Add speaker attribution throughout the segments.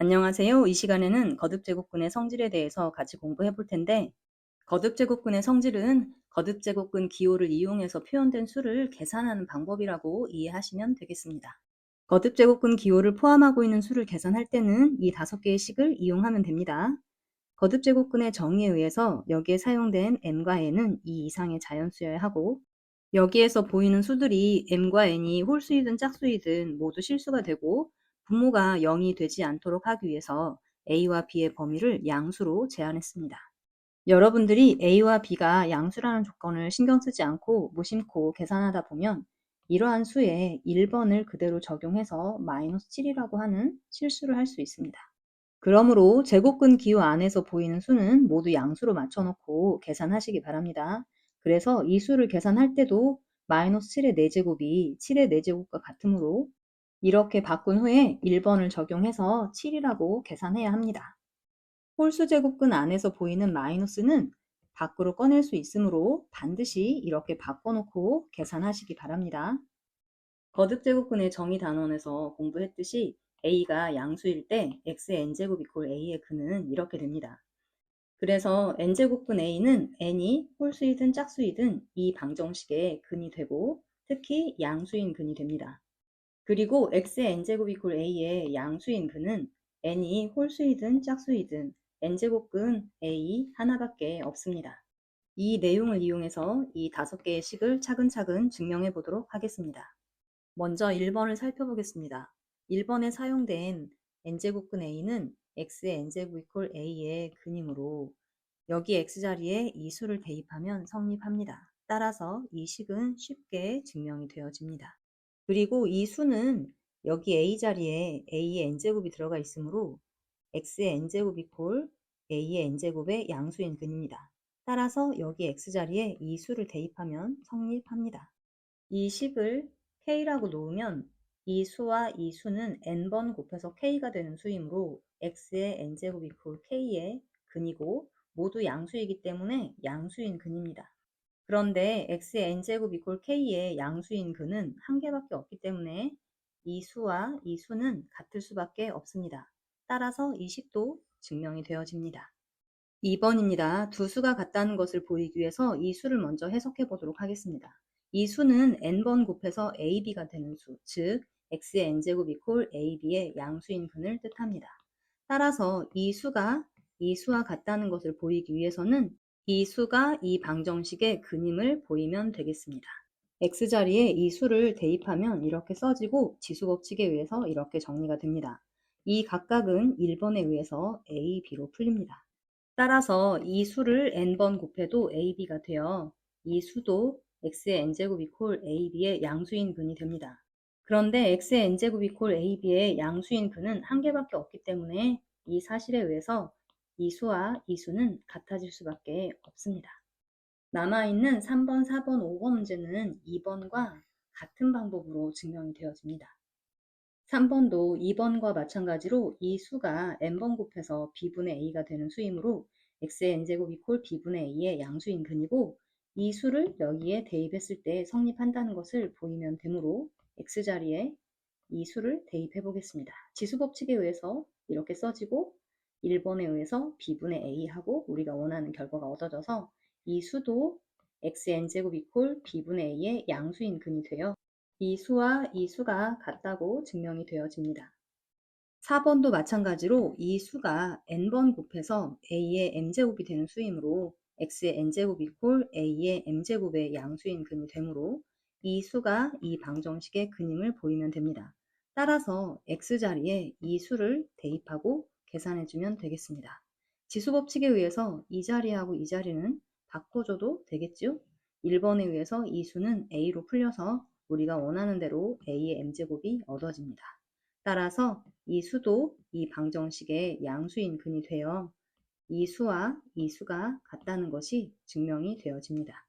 Speaker 1: 안녕하세요. 이 시간에는 거듭제곱근의 성질에 대해서 같이 공부해 볼 텐데, 거듭제곱근의 성질은 거듭제곱근 기호를 이용해서 표현된 수를 계산하는 방법이라고 이해하시면 되겠습니다. 거듭제곱근 기호를 포함하고 있는 수를 계산할 때는 이 5개의 식을 이용하면 됩니다. 거듭제곱근의 정의에 의해서 여기에 사용된 m과 n은 이 이상의 자연수여야 하고, 여기에서 보이는 수들이 m과 n이 홀수이든 짝수이든 모두 실수가 되고 분모가 0이 되지 않도록 하기 위해서 a와 b의 범위를 양수로 제한했습니다. 여러분들이 a와 b가 양수라는 조건을 신경 쓰지 않고 무심코 계산하다 보면 이러한 수에 1번을 그대로 적용해서 -7이라고 하는 실수를 할 수 있습니다. 그러므로 제곱근 기호 안에서 보이는 수는 모두 양수로 맞춰놓고 계산하시기 바랍니다. 그래서 이 수를 계산할 때도 -7의 4제곱이 7의 4제곱과 같으므로 이렇게 바꾼 후에 1번을 적용해서 7이라고 계산해야 합니다. 홀수 제곱근 안에서 보이는 마이너스는 밖으로 꺼낼 수 있으므로 반드시 이렇게 바꿔놓고 계산하시기 바랍니다. 거듭제곱근의 정의 단원에서 공부했듯이 a가 양수일 때 x의 n제곱 이퀄 a의 근은 이렇게 됩니다. 그래서 n제곱근 a는 n이 홀수이든 짝수이든 이 방정식의 근이 되고 특히 양수인 근이 됩니다. 그리고 x의 n제곱 이퀄 a의 양수인 근은 n이 홀수이든 짝수이든 n제곱근 a 하나밖에 없습니다. 이 내용을 이용해서 이 5개의 식을 차근차근 증명해 보도록 하겠습니다. 먼저 1번을 살펴보겠습니다. 1번에 사용된 n제곱근 a는 x의 n제곱 이퀄 a의 근이므로 여기 x자리에 이 수를 대입하면 성립합니다. 따라서 이 식은 쉽게 증명이 되어집니다. 그리고 이 수는 여기 a자리에 a의 n제곱이 들어가 있으므로 x의 n제곱 이퀄 a의 n제곱의 양수인 근입니다. 따라서 여기 x자리에 이 수를 대입하면 성립합니다. 이 식을 k라고 놓으면 이 수와 이 수는 n번 곱해서 k가 되는 수이므로 x의 n제곱 이퀄 k의 근이고 모두 양수이기 때문에 양수인 근입니다. 그런데 x의 n제곱 이퀄 k의 양수인 근은 한 개밖에 없기 때문에 이 수와 이 수는 같을 수밖에 없습니다. 따라서 이 식도 증명이 되어집니다. 2번입니다. 두 수가 같다는 것을 보이기 위해서 이 수를 먼저 해석해 보도록 하겠습니다. 이 수는 n번 곱해서 ab가 되는 수, 즉 x의 n제곱 이퀄 ab의 양수인 근을 뜻합니다. 따라서 이 수와 같다는 것을 보이기 위해서는 이 수가 이 방정식의 근임을 보이면 되겠습니다. x자리에 이 수를 대입하면 이렇게 써지고 지수법칙에 의해서 이렇게 정리가 됩니다. 이 각각은 1번에 의해서 a, b로 풀립니다. 따라서 이 수를 n번 곱해도 ab가 되어 이 수도 x의 n제곱 이퀄 ab의 양수인 근이 됩니다. 그런데 x의 n제곱 이퀄 ab의 양수인 근은 한 개밖에 없기 때문에 이 사실에 의해서 이 수와 이 수는 같아질 수밖에 없습니다. 남아있는 3번, 4번, 5번 문제는 2번과 같은 방법으로 증명이 되어집니다. 3번도 2번과 마찬가지로 이 수가 n번 곱해서 b분의 a가 되는 수이므로 x의 n제곱 이퀄 b분의 a의 양수인 근이고 이 수를 여기에 대입했을 때 성립한다는 것을 보이면 되므로 x자리에 이 수를 대입해 보겠습니다. 지수법칙에 의해서 이렇게 써지고 1번에 의해서 b분의 a하고 우리가 원하는 결과가 얻어져서 이 수도 x의 n제곱 이퀄 b분의 a의 양수인 근이 되어 이 수와 이 수가 같다고 증명이 되어집니다. 4번도 마찬가지로 이 수가 n번 곱해서 a의 m제곱이 되는 수이므로 x의 n제곱 이퀄 a의 m제곱의 양수인 근이 되므로 이 수가 이 방정식의 근임을 보이면 됩니다. 따라서 x자리에 이 수를 대입하고 계산해주면 되겠습니다. 지수법칙에 의해서 이 자리하고 이 자리는 바꿔줘도 되겠죠? 1번에 의해서 이 수는 a로 풀려서 우리가 원하는 대로 a의 m제곱이 얻어집니다. 따라서 이 수도 이 방정식의 양수인 근이 되어 이 수와 이 수가 같다는 것이 증명이 되어집니다.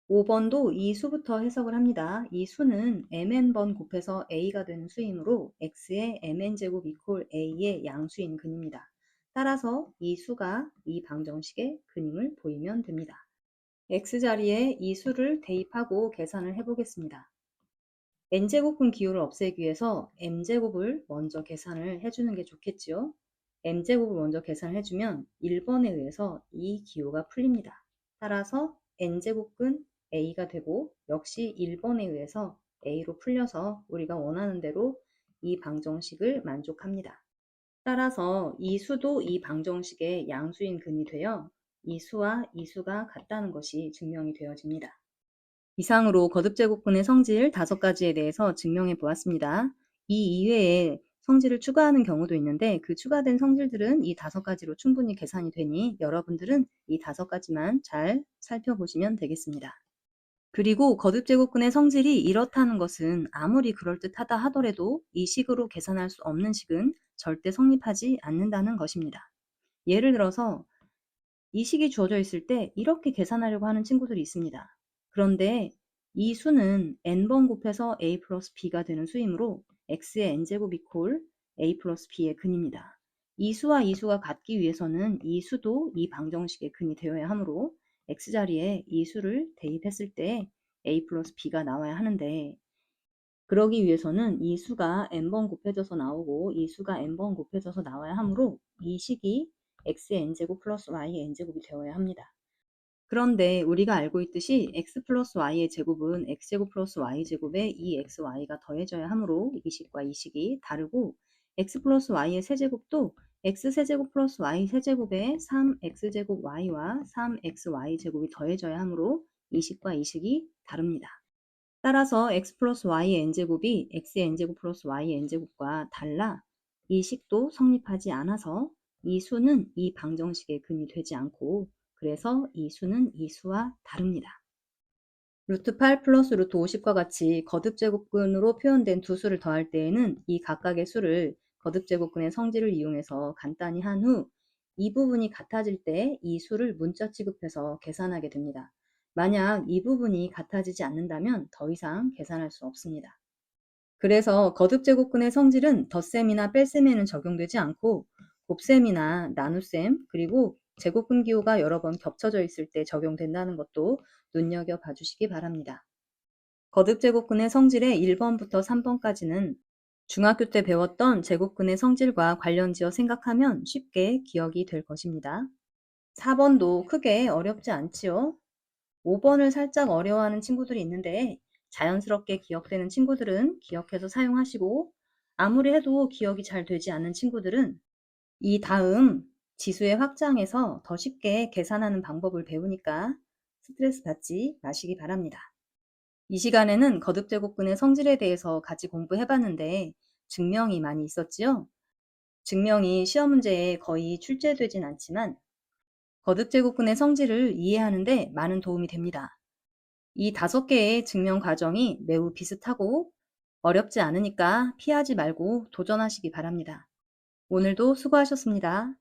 Speaker 1: 5번도 이 수부터 해석을 합니다. 이 수는 mn번 곱해서 a가 되는 수이므로 x의 mn제곱 이퀄 a의 양수인 근입니다. 따라서 이 수가 이 방정식의 근임을 보이면 됩니다. x자리에 이 수를 대입하고 계산을 해보겠습니다. n제곱분 기호를 없애기 위해서 m제곱을 먼저 계산을 해주는 게 좋겠지요. m제곱을 먼저 계산을 해주면 1번에 의해서 이 기호가 풀립니다. 따라서 n제곱근 a가 되고 역시 1번에 의해서 a로 풀려서 우리가 원하는 대로 이 방정식을 만족합니다. 따라서 이 수도 이 방정식의 양수인 근이 되어 이 수와 이 수가 같다는 것이 증명이 되어집니다. 이상으로 거듭제곱근의 성질 5가지에 대해서 증명해 보았습니다. 이 이외에 성질을 추가하는 경우도 있는데 그 추가된 성질들은 이 5가지로 충분히 계산이 되니 여러분들은 이 5가지만 잘 살펴보시면 되겠습니다. 그리고 거듭제곱근의 성질이 이렇다는 것은 아무리 그럴듯하다 하더라도 이 식으로 계산할 수 없는 식은 절대 성립하지 않는다는 것입니다. 예를 들어서 이 식이 주어져 있을 때 이렇게 계산하려고 하는 친구들이 있습니다. 그런데 이 수는 n번 곱해서 a 플러스 b가 되는 수이므로 x의 n제곱 이퀄 a 플러스 b의 근입니다. 이 수와 이 수가 같기 위해서는 이 수도 이 방정식의 근이 되어야 하므로 x자리에 이 수를 대입했을 때 a 플러스 b가 나와야 하는데 그러기 위해서는 이 수가 n번 곱해져서 나오고 이 수가 n번 곱해져서 나와야 하므로 이 식이 x의 n제곱 플러스 y의 n제곱이 되어야 합니다. 그런데 우리가 알고 있듯이 x 플러스 y의 제곱은 x제곱 플러스 y제곱에 2xy가 더해져야 하므로 이 식과 이 식이 다르고 x 플러스 y의 세제곱도 x세제곱 플러스 y세제곱에 3x제곱 y와 3xy제곱이 더해져야 하므로 이 식과 이 식이 다릅니다. 따라서 x 플러스 y의 n제곱이 x의 n제곱 플러스 y의 n제곱과 달라 이 식도 성립하지 않아서 이 수는 이 방정식의 근이 되지 않고 그래서 이 수는 이 수와 다릅니다. 루트 8 플러스 루트 50과 같이 거듭제곱근으로 표현된 두 수를 더할 때에는 이 각각의 수를 거듭제곱근의 성질을 이용해서 간단히 한 후 이 부분이 같아질 때 이 수를 문자 취급해서 계산하게 됩니다. 만약 이 부분이 같아지지 않는다면 더 이상 계산할 수 없습니다. 그래서 거듭제곱근의 성질은 덧셈이나 뺄셈에는 적용되지 않고 곱셈이나 나눗셈 그리고 제곱근 기호가 여러 번 겹쳐져 있을 때 적용된다는 것도 눈여겨봐 주시기 바랍니다. 거듭제곱근의 성질의 1번부터 3번까지는 중학교 때 배웠던 제곱근의 성질과 관련지어 생각하면 쉽게 기억이 될 것입니다. 4번도 크게 어렵지 않지요? 5번을 살짝 어려워하는 친구들이 있는데 자연스럽게 기억되는 친구들은 기억해서 사용하시고 아무리 해도 기억이 잘 되지 않는 친구들은 이 다음 지수의 확장해서 더 쉽게 계산하는 방법을 배우니까 스트레스 받지 마시기 바랍니다. 이 시간에는 거듭제곱근의 성질에 대해서 같이 공부해봤는데 증명이 많이 있었지요? 증명이 시험 문제에 거의 출제되진 않지만 거듭제곱근의 성질을 이해하는 데 많은 도움이 됩니다. 이 5개의 증명 과정이 매우 비슷하고 어렵지 않으니까 피하지 말고 도전하시기 바랍니다. 오늘도 수고하셨습니다.